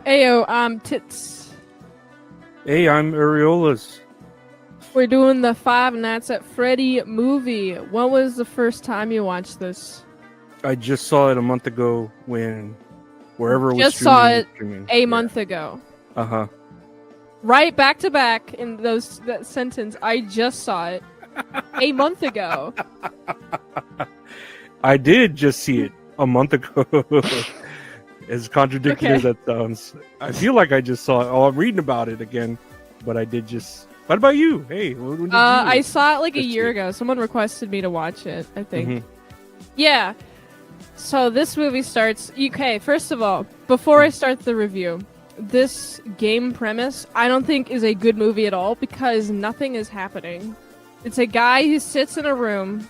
Ayo, Tits. Hey, I'm Areolas. We're doing the Five Nights at Freddy movie. When was the first time you watched this? I just saw it a month ago when wherever it was Just saw streaming was it streaming. a Yeah. month ago. Uh-huh. Right back to back in that sentence. I just saw it a month ago. I did just see it a month ago. As contradictory as that sounds. I feel like I just saw it. Oh, I'm reading about it again. But I did just... What about you? Hey, when did you I saw it like a just year see it? ago. Someone requested me to watch it, I think. Mhm. Yeah. So this movie starts... Okay, first of all, before I start the review, this game premise, I don't think is a good movie at all because nothing is happening. It's a guy who sits in a room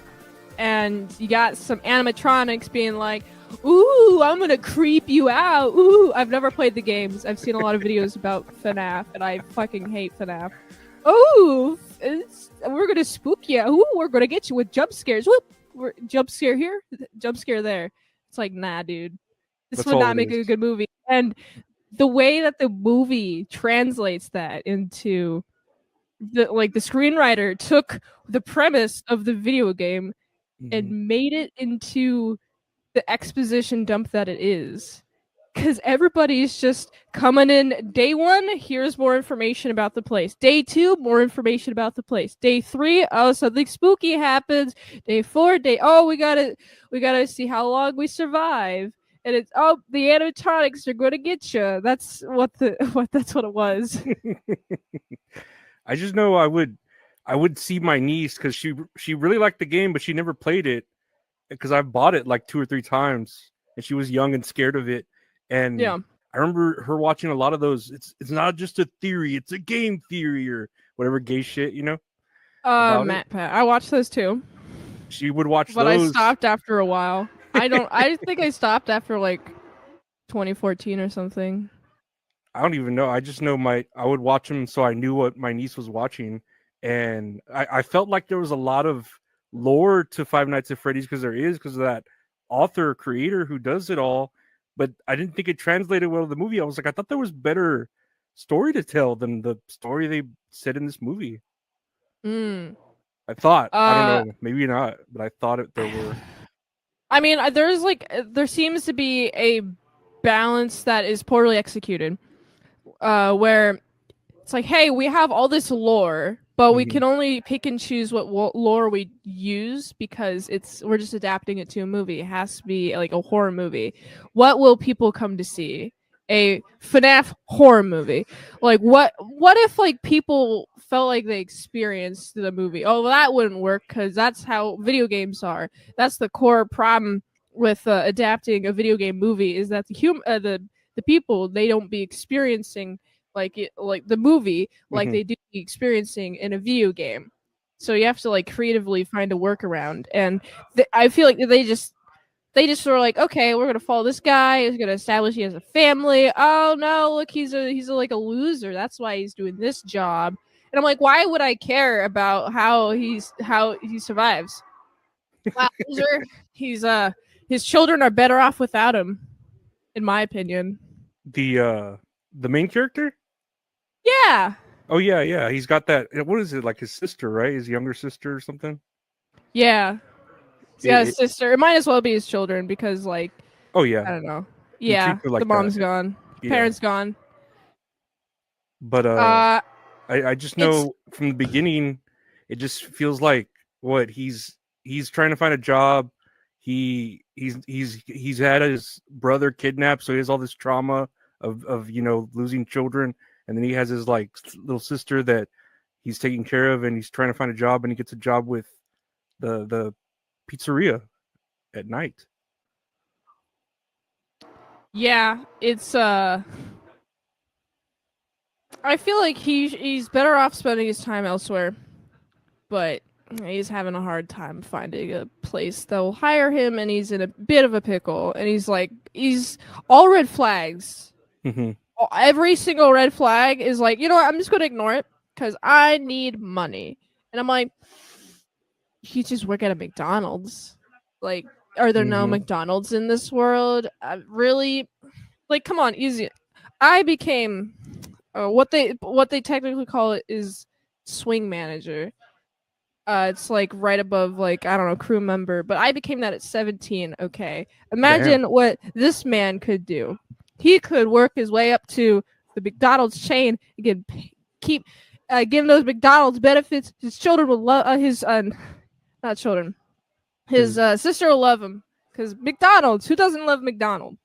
and you got some animatronics being like, ooh, I'm gonna creep you out. Ooh, I've never played the games. I've seen a lot of videos about FNAF and I fucking hate FNAF. Ooh, we're gonna spook you. Ooh, we're gonna get you with jump scares. Whoop, we're jump scare here, jump scare there. It's like, nah, dude. This That's would all not it make is. a good movie. And the way that the movie translates that into the screenwriter took the premise of the video game Mhm. and made it into the exposition dump that it is. Because everybody's just coming in day one, here's more information about the place. Day two, more information about the place. Day three, oh, something spooky happens. Day four, we gotta see how long we survive. And it's, oh, the animatronics are gonna get you. That's that's what it was. I just know I would see my niece because she really liked the game, but she never played it because I've bought it like 2 or 3 times, and she was young and scared of it. And Yeah. I remember her watching a lot of those. It's not just a theory; it's a game theory or whatever gay shit, about it. Matt Pat. I watched those too, She would watch but I those. stopped after a while. I think I stopped after like 2014 or something. I don't even know. I just know I would watch them, so I knew what my niece was watching, and I felt like there was a lot of lore to Five Nights at Freddy's because of that author creator who does it all. But I didn't think it translated well to the movie. I was like, I thought there was better story to tell than the story they said in this movie. Mm. I thought. I don't Uh, know. Maybe not, but I thought there were. I mean, there seems to be a balance that is poorly executed. Where it's like, hey, we have all this lore, but we Mhm. can only pick and choose what lore we use because we're just adapting it to a movie. It has to be like a horror movie. What will people come to see? A FNAF horror movie. Like what if like people felt like they experienced the movie? Oh, well, that wouldn't work because that's how video games are. That's the core problem with adapting a video game movie is that the people, they don't be experiencing like the movie like Mhm. they do be experiencing in a video game. So you have to like creatively find a workaround, and I feel like they just were like, okay, we're gonna follow this guy. He's gonna establish he has a family. Oh no, look, like a loser. That's why he's doing this job. And I'm like, why would I care about how he survives? Wow, loser. He's his children are better off without him, in my opinion. The main character. Yeah, Oh yeah, yeah. He's got that. What is it like? His sister, right? His younger sister or something. yeah. He's got a It, sister. It might as well be his children because, like, oh I yeah, don't know. he Yeah, treats her the like that. mom's gone, Yeah, parents gone. but Uh, I just it's know from the beginning, it just feels like what he's trying to find a job. He's had his brother kidnapped, so he has all this trauma of losing children, and then he has his like little sister that he's taking care of, and he's trying to find a job, and he gets a job with the pizzeria at night. yeah, it's I feel like he's better off spending his time elsewhere, but he's having a hard time finding a place that will hire him, and he's in a bit of a pickle. And he's all red flags. Hmm. Every single red flag is like, you know what? I'm just gonna ignore it because I need money. And I'm like, you just work at a McDonald's. Like, are there no Hmm. McDonald's in this world? Really? Like, come on, easy. I became what they technically call it is swing manager. It's like right above like I don't know crew member, but I became that at 17. Okay, Damn. imagine what this man could do. He could work his way up to the McDonald's chain and keep giving those McDonald's benefits. His children will love his not children. His sister will love him because McDonald's. Who doesn't love McDonald's?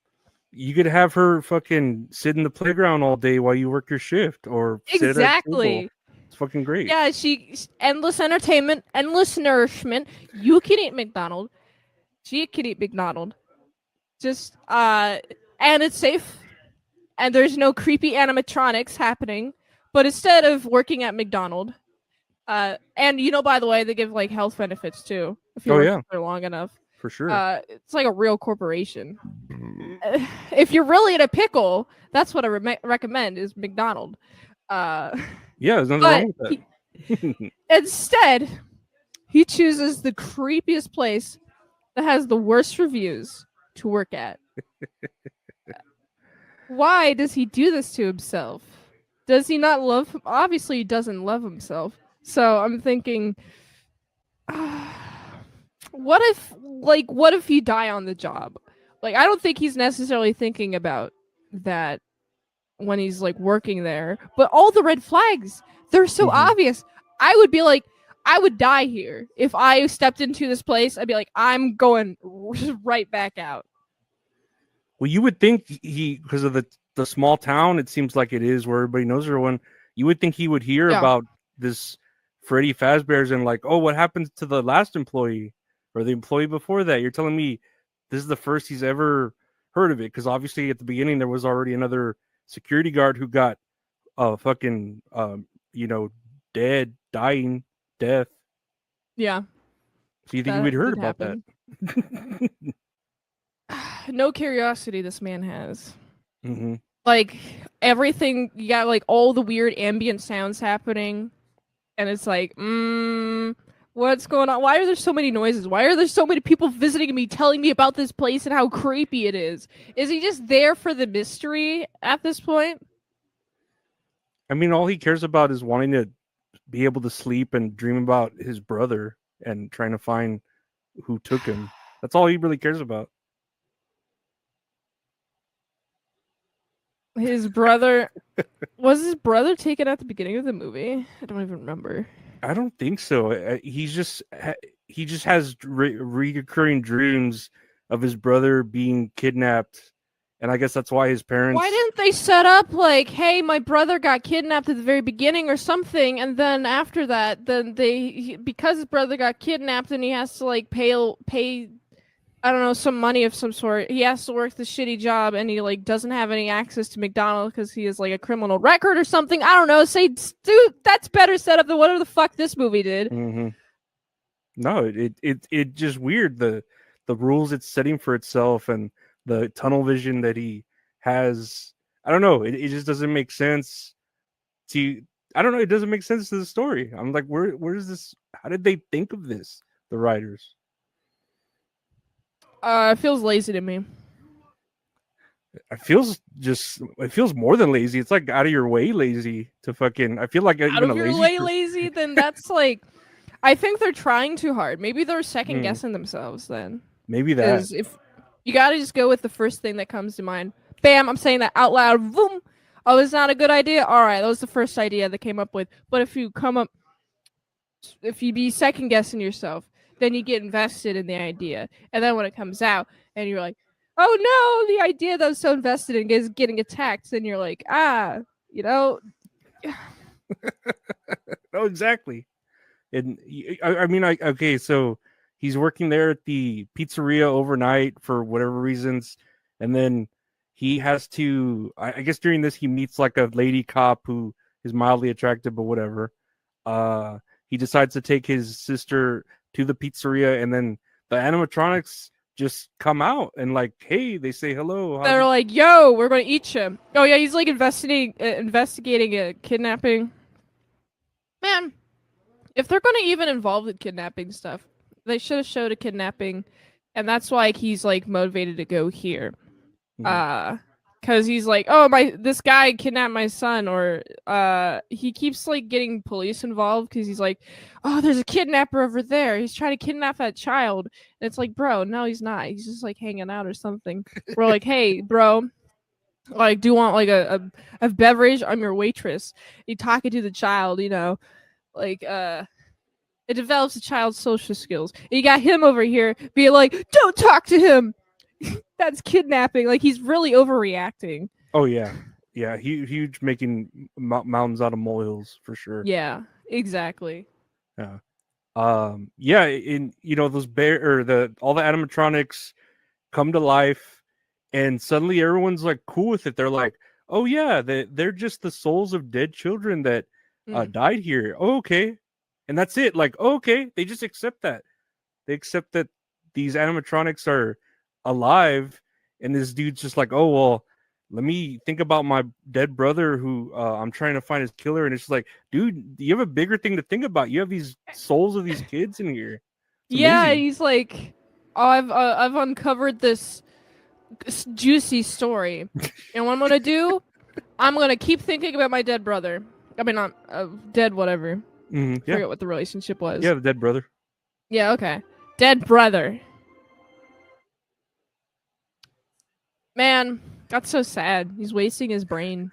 You could have her fucking sit in the playground all day while you work your shift, or sit at a Exactly. table. It's fucking great. Yeah, she endless entertainment, endless nourishment. You can eat McDonald's. She can eat McDonald's. Just and it's safe, and there's no creepy animatronics happening. But instead of working at McDonald's, and by the way, they give like health benefits too if you Oh work yeah, there long enough. for sure. It's like a real corporation. If you're really in a pickle, that's what I recommend is McDonald's. Yeah, there's nothing wrong with that. Instead, he chooses the creepiest place that has the worst reviews to work at. Why does he do this to himself? Does he not love? Obviously, he doesn't love himself. So I'm thinking, what if you die on the job? Like, I don't think he's necessarily thinking about that when he's like working there. But all the red flags, they're so obvious. I would be like, I would die here if I stepped into this place. I'd be like, I'm going right back out. Well, you would think he, because of the small town, it seems like it is where everybody knows everyone. You would think he would hear about this Freddy Fazbear's and like, oh, what happened to the last employee or the employee before that? You're telling me this is the first he's ever heard of it? Because obviously at the beginning there was already another security guard who got fucking dying death. Yeah. So you think he would heard about that? No curiosity this man has. Mm-hmm. Like everything, you got like all the weird ambient sounds happening, and it's like, what's going on? Why are there so many noises? Why are there so many people visiting me, telling me about this place and how creepy it is? Is he just there for the mystery at this point? I mean, all he cares about is wanting to be able to sleep and dream about his brother and trying to find who took him. That's all he really cares about. His brother was his brother taken at the beginning of the movie? I don't even remember. I don't think so. He just has recurring dreams of his brother being kidnapped, and I guess that's why his parents. Why didn't they set up like, hey, my brother got kidnapped at the very beginning or something, and then after that, then because his brother got kidnapped and he has to like pay I don't know, some money of some sort. He has to work the shitty job, and he like doesn't have any access to McDonald's because he has like a criminal record or something. I don't know. Say, dude, that's better set up than whatever the fuck this movie did. Mm-hmm. No, it just weird the rules it's setting for itself and the tunnel vision that he has. I don't know. It just doesn't make sense. I don't know. It doesn't make sense to the story. I'm like, where is this? How did they think of this? The writers. It feels lazy to me. It feels more than lazy. It's like out of your way lazy to fucking. I feel like out even of your way lazy. Then that's like, I think they're trying too hard. Maybe they're second guessing themselves. Then maybe that if you gotta just go with the first thing that comes to mind. Bam! I'm saying that out loud. Boom! Oh, it's not a good idea. All right, that was the first idea they came up with. But if you be second guessing yourself, then you get invested in the idea. And then when it comes out and you're like, oh no, the idea that I was so invested in is getting attacked. Then you're like, No, exactly. And I mean, okay, so he's working there at the pizzeria overnight for whatever reasons. And then he has to, I guess during this, he meets like a lady cop who is mildly attractive, but whatever. He decides to take his sister to the pizzeria, and then the animatronics just come out and like, hey, they say hello. They're like, yo, we're going to eat you. Oh yeah, he's like investigating a kidnapping. Man, if they're going to even involve the kidnapping stuff, they should have showed a kidnapping, and that's why he's like motivated to go here. Because because he's like, oh this guy kidnapped my son, or he keeps like getting police involved because he's like, oh, there's a kidnapper over there, he's trying to kidnap that child, and it's like, bro, no, he's not, he's just like hanging out or something. We're like, hey, bro, like, do you want like a beverage? I'm your waitress. You talking to the child, like it develops the child's social skills. And you got him over here being like, don't talk to him. That's kidnapping. Like, he's really overreacting. Oh yeah, yeah. Huge making mountains out of molehills for sure. Yeah, exactly. Yeah. Yeah. In those all the animatronics come to life, and suddenly everyone's like cool with it. They're like, oh yeah, they're just the souls of dead children that died here. Oh, okay. And that's it. Like, oh, okay, they just accept that. They accept that these animatronics are alive, and this dude's just like, oh well, let me think about my dead brother who I'm trying to find his killer. And it's just like, dude, you have a bigger thing to think about. You have these souls of these kids in here. It's yeah, amazing. he's like, oh, I've uncovered this juicy story, and what I'm gonna do, I'm gonna keep thinking about my dead brother. I mean, not dead, whatever. Yeah. Forget what the relationship was. Yeah, the dead brother. Yeah, okay. Dead brother. Man, that's so sad. He's wasting his brain.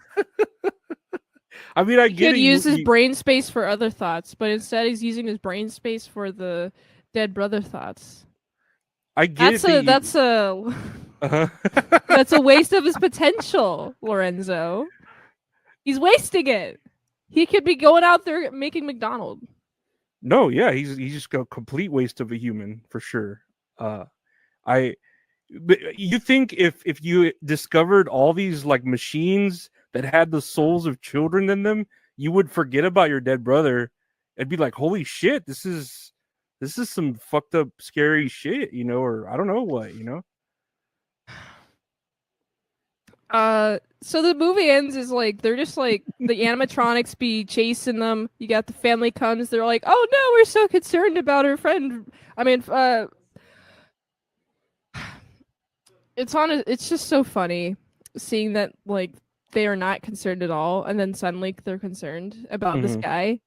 I mean, I He get could it. use his brain space for other thoughts, but instead he's using his brain space for the dead brother thoughts. I get it. That's a waste of his potential, Lorenzo. He's wasting it. He could be going out there making McDonald's. No, yeah, he's just a complete waste of a human for sure. But you think if you discovered all these like machines that had the souls of children in them, you would forget about your dead brother and be like, holy shit, this is some fucked up scary shit, or I don't know what. So the movie ends is like, they're just like, the animatronics be chasing them. You got the family comes, they're like, oh no, we're so concerned about our friend. I mean, it's just so funny seeing that like they are not concerned at all, and then suddenly they're concerned about this guy.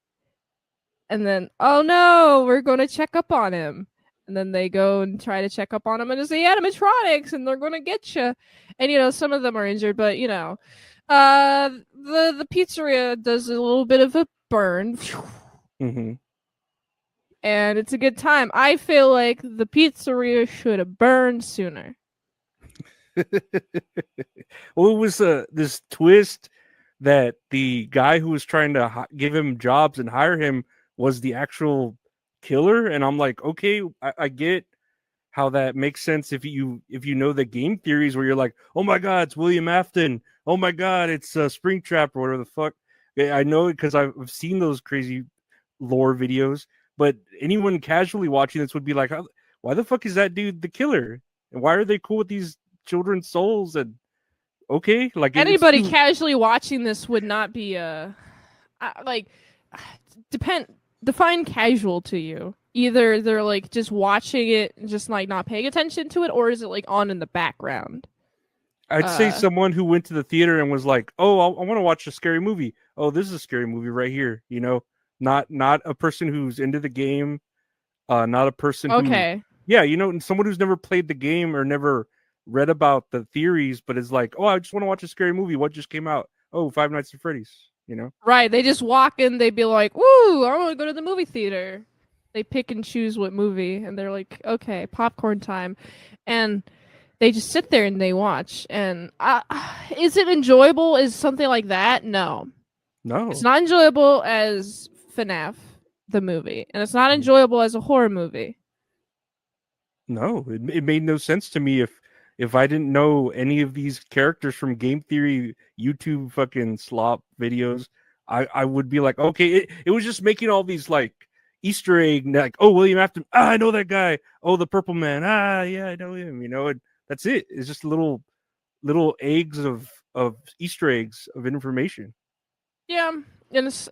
And then, oh no, we're going to check up on him. And then they go and try to check up on him, and it's the animatronics, and they're going to get you. And some of them are injured, but the pizzeria does a little bit of a burn, and it's a good time. I feel like the pizzeria should have burned sooner. Well, it was this twist that the guy who was trying to give him jobs and hire him was the actual killer, and I'm like, okay, I get how that makes sense if you know the game theories where you're like, oh my god, it's William Afton, oh my god, it's Springtrap or whatever the fuck. I know it because I've seen those crazy lore videos, but anyone casually watching this would be like, why the fuck is that dude the killer, and why are they cool with these children's souls? And okay, like anybody casually watching this would not be like define casual to you. Either they're like just watching it and just like not paying attention to it, or is it like on in the background? I'd say someone who went to the theater and was like, oh, I want to watch a scary movie. Oh, this is a scary movie right here. Not a person who's into the game, not a person okay. And someone who's never played the game or never read about the theories, but is like, oh, I just want to watch a scary movie. What just came out? Oh, Five Nights at Freddy's. Right. They just walk in, they'd be like, woo, I want to go to the movie theater. They pick and choose what movie, and they're like, okay, popcorn time. And they just sit there and they watch. And is it enjoyable as something like that? No. It's not enjoyable as FNAF, the movie. And it's not enjoyable as a horror movie. No, it made no sense to me if I didn't know any of these characters from game theory YouTube fucking slop videos. I would be like, okay, it was just making all these like Easter egg, like, oh, William Afton, I know that guy. Oh, the Purple Man, yeah, I know him. And that's it. It's just little eggs of Easter eggs of information. Yeah, and it's,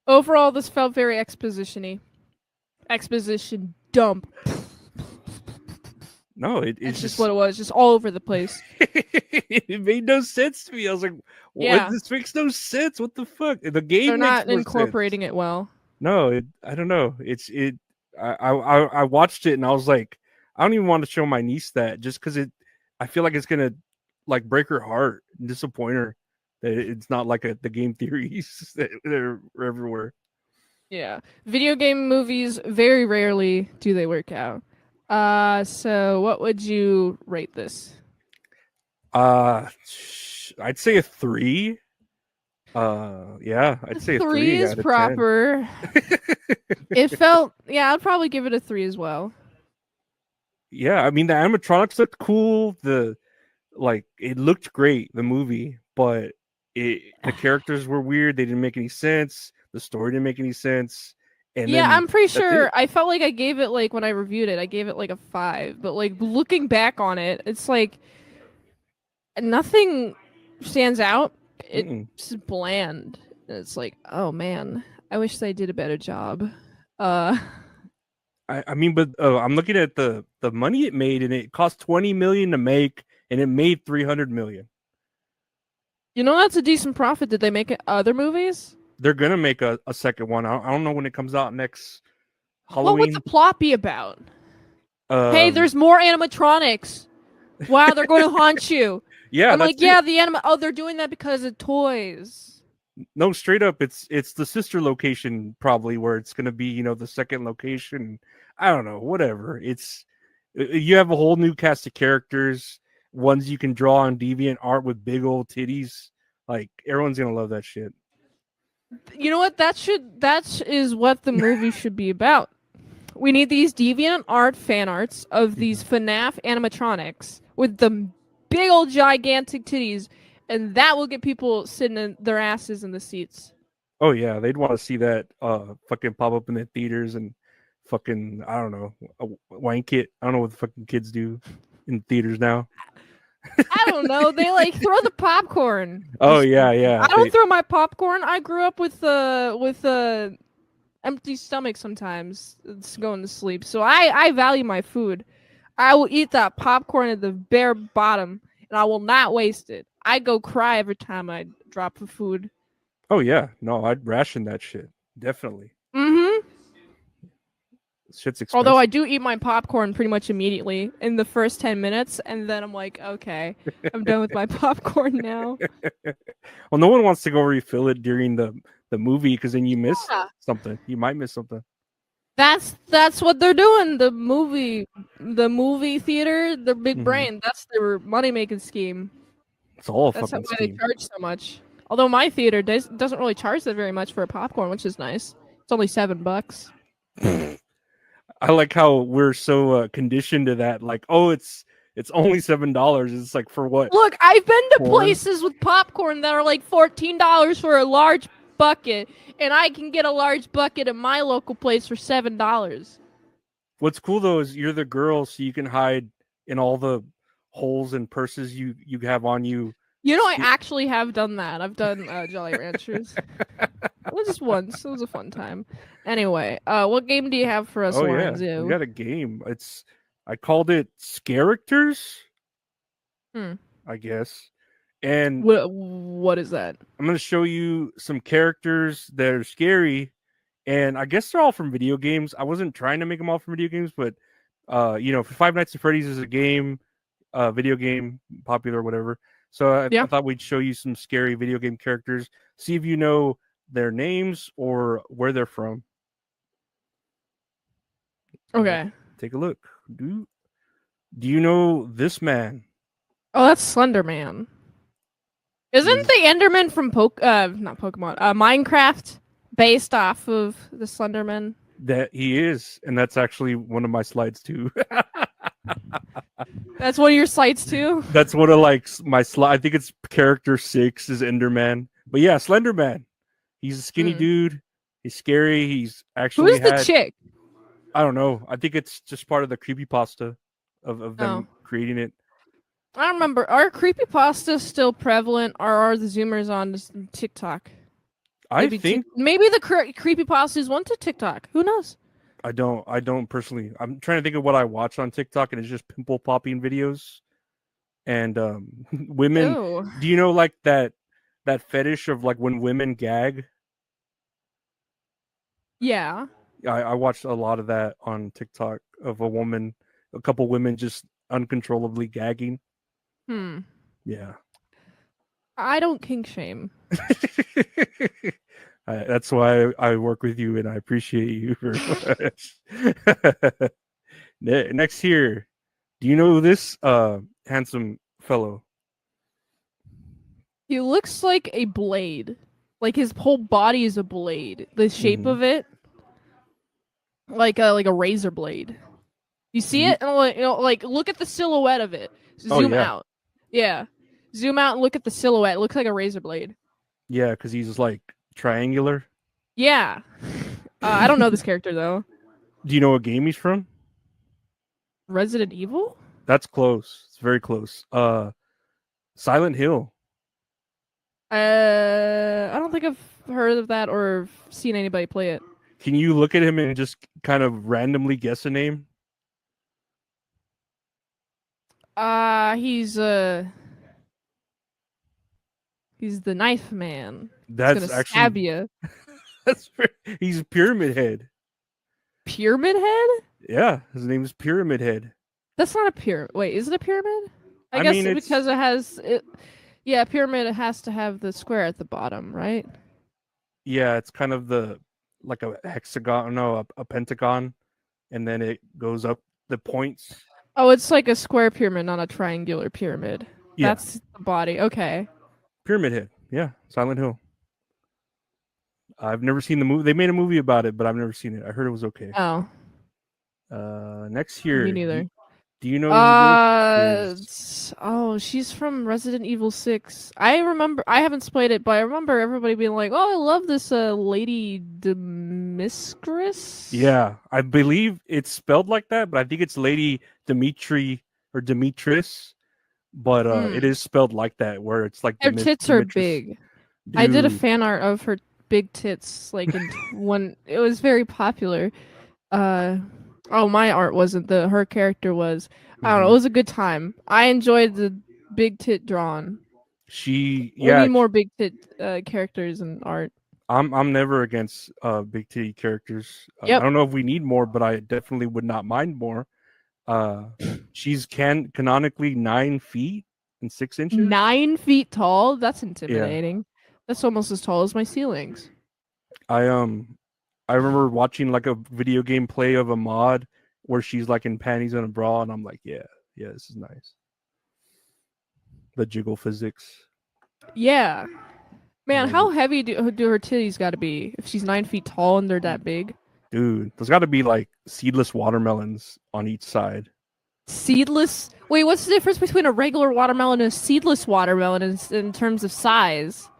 overall, this felt very exposition-y. Exposition dump. No, it's That's just just what it was, just all over the place. it made no sense to me. I was like, "What? Yeah, This makes no sense. What the fuck?" The game they're makes not more sense. incorporating it well. No, I don't know. I watched it and I was like, I don't even want to show my niece that just because I feel like it's gonna like break her heart and disappoint her that it's not like the game theories that they're everywhere. Yeah. Video game movies, very rarely do they work out. So what would you rate this? I'd say a 3. Yeah, I'd say a Three 3 is out of 10. proper. It felt, yeah, I'd probably give it a 3 as well. Yeah, I mean the animatronics looked cool. It looked great, the movie, but the characters were weird. They didn't make any sense. The story didn't make any sense. And Yeah, then I'm pretty that's sure it. I felt like I gave it like when I reviewed it, I gave it like a 5, but like looking back on it, it's like nothing stands out. Mm-mm. It's bland. It's like, oh man, I wish they did a better job. Uh I mean, but I'm looking at the money it made, and it cost 20 million to make, and it made 300 million. You know that's a decent profit. Did they make other movies? They're gonna make a second one. I don't know when it comes out next What would the Halloween. plot be about? Hey, Um, there's more animatronics. Wow, they're going to haunt you. yeah, I'm like, that's it. yeah, oh, they're doing that because of toys. No, straight up, it's the sister location probably where it's gonna be. The second location. I don't know, whatever. You have a whole new cast of characters, ones you can draw on deviant art with big old titties. Like everyone's gonna love that shit. You know what? That is what the movie should be about. We need these deviant art fan arts of these FNAF animatronics with the big old gigantic titties, and that will get people sitting in their asses in the seats. Oh yeah, they'd want to see that fucking pop up in the theaters and fucking I don't know, wank it. I don't know what the fucking kids do in theaters now. I don't know. They like throw the popcorn. Oh yeah, I yeah. don't throw my popcorn. I grew up with empty stomach sometimes. It's going to sleep. So I value my food. I will eat that popcorn at the bare bottom, and I will not waste it. I go cry every time I drop the food. Oh yeah, no, I'd ration that shit definitely. Mm-hmm. Shit's Although expensive. I do eat my popcorn pretty much immediately in the first 10 minutes, and then I'm like, okay, I'm done with my popcorn now. Well, no one wants to go refill it during the movie because then you miss Yeah. something. You might miss something. That's what they're doing. The movie theater, their big Mhm. brain. That's their money making scheme. It's all a That's how fucking why they scheme. charge so much. Although my theater doesn't really charge that very much for a popcorn, which is nice. It's only $7. I like how we're so conditioned to that. Like, oh, it's only $7. It's like for what? Look, I've been to Porn? places with popcorn that are like $14 for a large bucket, and I can get a large bucket at my local place for $7. What's cool though is you're the girl, so you can hide in all the holes and purses you have on you. You know, I actually have done that. I've done Jolly Ranchers. Well, just once. It was a fun time. Anyway, what game do you have for us, Oh yeah, we Lorenzo? got a game. I called it Scharacters, Hmm. I guess. And What is that? I'm gonna show you some characters that are scary, and I guess they're all from video games. I wasn't trying to make them all from video games, but Five Nights at Freddy's is a game, video game, popular, whatever. So I Yeah. thought we'd show you some scary video game characters, see if you know their names or where they're from. Okay. Take a look. Do you know this man? Oh, that's Slender Man. Isn't the Enderman from not Pokemon, Minecraft based off of the Slenderman? That he is, and that's actually one of my slides too. That's one of your sites too? That's one of like my slide. I think it's character 6 is Enderman. But yeah, Slenderman. He's a skinny dude. He's scary. He's Who actually is the chick? I don't know. I think it's just part of the creepypasta of them creating it. I don't remember. Are creepypastas still prevalent, or are the Zoomers on TikTok? I think maybe the creepypastas went to TikTok. Who knows? I don't personally. I'm trying to think of what I watch on TikTok, and it's just pimple popping videos and women. Oh, Do you know like that fetish of like when women gag? yeah. I watched a lot of that on TikTok of a couple women just uncontrollably gagging. Hmm. Yeah. I don't kink shame. That's why I work with you and I appreciate you very much. Next here, do you know this handsome fellow? He looks like a blade. Like his whole body is a blade. The shape Mhm. of it, like a razor blade. You Do see you? it, and like look at the silhouette of it. Oh Zoom yeah, out. Yeah, zoom out and look at the silhouette. It looks like a razor blade. yeah, because he's like triangular. Yeah. I don't know this character though. Do you know what game he's from? Resident Evil? That's close. It's very close. Silent Hill. I don't think I've heard of that or seen anybody play it. Can you look at him and just kind of randomly guess a name? Uh, he's uh, he's the knife man. He's gonna That's stab actually you. he's Pyramid Head. Pyramid Head? Yeah, his name is Pyramid Head. That's not a pyramid. Wait, is it a pyramid? I I guess mean, because it has it. Yeah, pyramid. It has to have the square at the bottom, right? it's kind of the like a hexagon, no, a pentagon, and then it goes up the points. Oh, it's like a square pyramid, not a triangular pyramid. Yeah, That's the body. Okay. Pyramid Head. Yeah, Silent Hill. I've never seen the movie. They made a movie about it, but I've never seen it. I heard it was okay. Oh, Next me here, neither. do you know who this is? Oh, she's from Resident Evil 6. I remember, I haven't played it, but I remember everybody being like, "Oh, I love this Lady Demiscris." Yeah, I believe it's spelled like that, but I think it's Lady Dimitri or Demetris, but it Mm. is spelled like that, where it's like Her tits are Demetris. big. I did a Dude, fan art of her big tits, like in one. It was very popular. Uh, oh, my art wasn't. Her character was. I don't know. It mhm. was a good time. I enjoyed the big tit drawn. We Yeah, need more big tit characters in art. I'm never against big titty characters. I Yep. don't know if we need more, but I definitely would not mind more. Uh, she's canonically 9 feet and 6 inches. 9 feet tall? That's Yeah, intimidating. That's almost as tall as my ceilings. I I remember watching like a video game play of a mod where she's like in panties and a bra, and I'm like, yeah, this is nice. The jiggle physics, Yeah. Man, love how it, heavy do her titties got to be if she's 9 feet tall and they're that big? dude. There's got to be like seedless watermelons on each side. Seedless. Wait, what's the difference between a regular watermelon and a seedless watermelon in terms of size?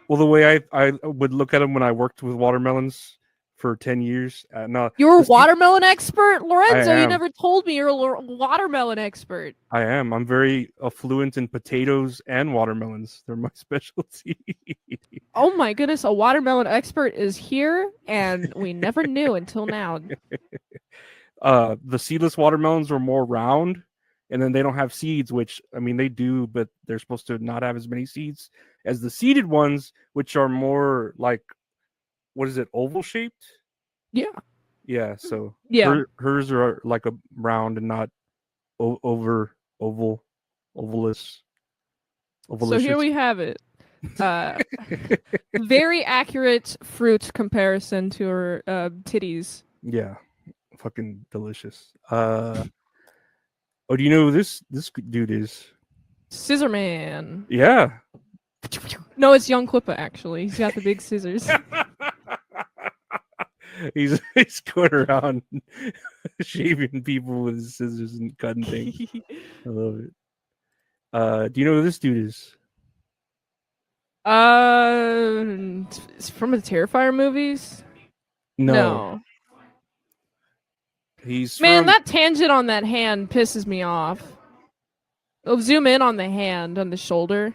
Well, the way I would look at them when I worked with watermelons for 10 years, no, You're a the watermelon expert, I Lorenzo. You am. never told me you're a watermelon expert. I am. I'm very affluent in potatoes and watermelons. They're my specialty. Oh my goodness, a watermelon expert is here, and we never knew until now. The seedless watermelons are more round, and then they don't have seeds, which I mean they do, but they're supposed to not have as many seeds as the seeded ones, which are more like what is it, oval shaped? Yeah. Yeah. So Yeah. hers are like a round and not over oval, ovalous, So here ovalicious. we have it. Uh, very accurate fruit comparison to her titties. Yeah, fucking delicious. Oh, do you know who this dude is? Scissor Man. Yeah. No, it's Young Clippa actually. He's got the big scissors. he's going around shaving people with his scissors and cutting things. I love it. Do you know who this dude is? It's from the Terrifier movies. No, No. he's Man, from that tangent on that hand pisses me off. Oh, zoom in on the hand on the shoulder.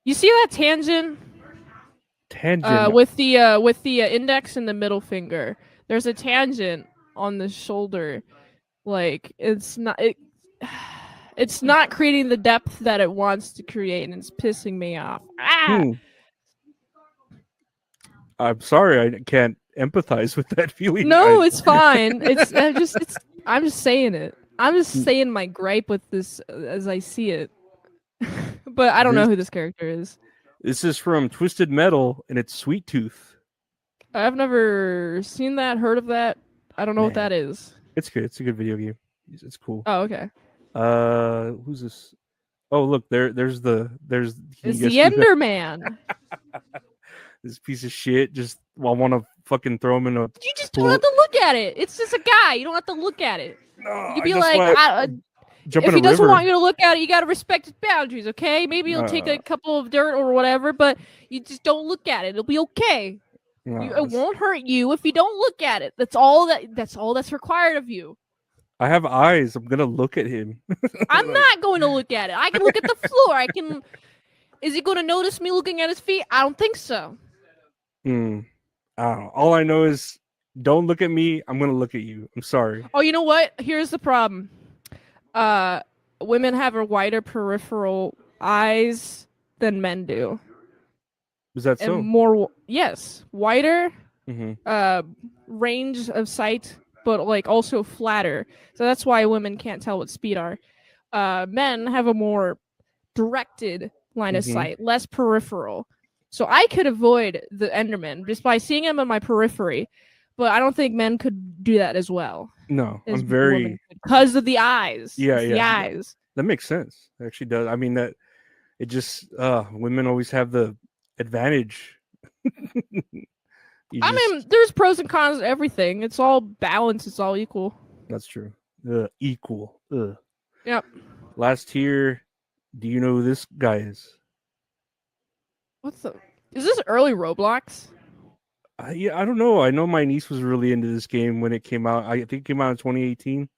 You see that tangent? Tangent. With the index and the middle finger. There's a tangent on the shoulder. Like it's not it's not creating the depth that it wants to create, and it's pissing me off. Ah! I'm sorry, I can't empathize with that feeling. No, it's fine. I'm just saying it. I'm just saying my gripe with this as I see it. But I don't know who this character is. This is from Twisted Metal, and it's Sweet Tooth. I've never seen that, heard of that. I don't know what that is. It's good. It's a good video game. It's cool. Oh, okay. Who's this? Oh, look, there's it's the Enderman. This piece of shit. Just I want to fucking throw him in a. You just don't have to look at it. It's just a guy. You don't have to look at it. No, you can be like, if he doesn't want you to look at it, you got to respect his boundaries, okay? Maybe you'll take a couple of dirt or whatever, but you just don't look at it. It'll be okay. It won't hurt you if you don't look at it. That's all that's required of you. I have eyes. I'm gonna look at him. I'm not going to look at it. I can look at the floor. Is he going to notice me looking at his feet? I don't think so. I don't know. All I know is don't look at me. I'm gonna look at you. I'm sorry. Oh, you know what? Here's the problem. Women have a wider peripheral eyes than men do. Is that so? And more, yes, wider Mm-hmm. range of sight, but like also flatter. So that's why women can't tell what speed are. Men have a more directed line of sight, less peripheral. So I could avoid the Enderman just by seeing him in my periphery, but I don't think men could do that as well. No, I'm very because of the eyes. Yeah, it's the eyes. That makes sense. It actually does. I mean that it just women always have the advantage. I mean, there's pros and cons to everything. It's all balanced. It's all equal. That's true. Equal. Yep. Last tier. Do you know who this guy is? Is this early Roblox? Yeah, I don't know. I know my niece was really into this game when it came out. I think it came out in 2018.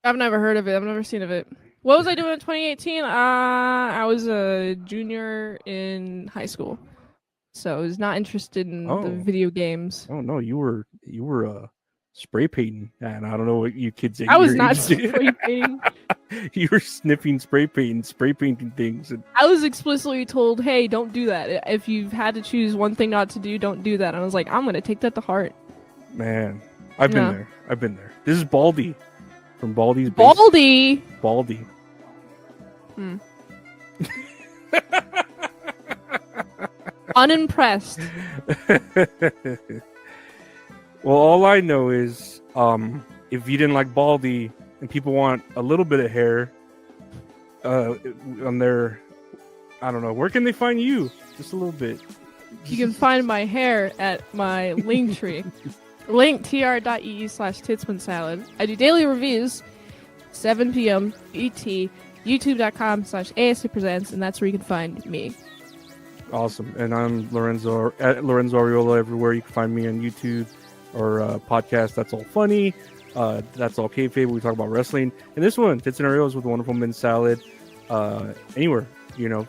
I've never heard of it. I've never seen of it. What was I doing in 2018? I was a junior in high school, so I was not interested in the video games. Oh no, you were spray painting, and I don't know what you kids. I was not spray painting. You were sniffing spray painting things. And I was explicitly told, "Hey, don't do that. If you've had to choose one thing not to do, don't do that." And I was like, "I'm gonna take that to heart." Man, I've been there. This is Baldy from Baldy's. Baldy. Unimpressed. Well, all I know is, if you didn't like Baldy and people want a little bit of hair, on their, I don't know, where can they find you? Just a little bit. You can find my hair at my Linktree. linktr.ee/titsmansalad. I do daily reviews, 7 p.m. ET, youtube.com/ASC Presents, and that's where you can find me. Awesome. And I'm Lorenzo, at Lorenzo Areola everywhere. You can find me on YouTube or podcast. That's all funny. That's all kayfabe. We talk about wrestling. And this one, Tits and Areolas with the Wonderful Mint Salad. Anywhere,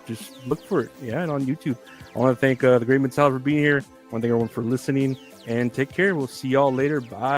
just look for it. Yeah, and on YouTube. I want to thank the Great Mint Salad for being here. I want to thank everyone for listening. And take care. We'll see y'all later. Bye.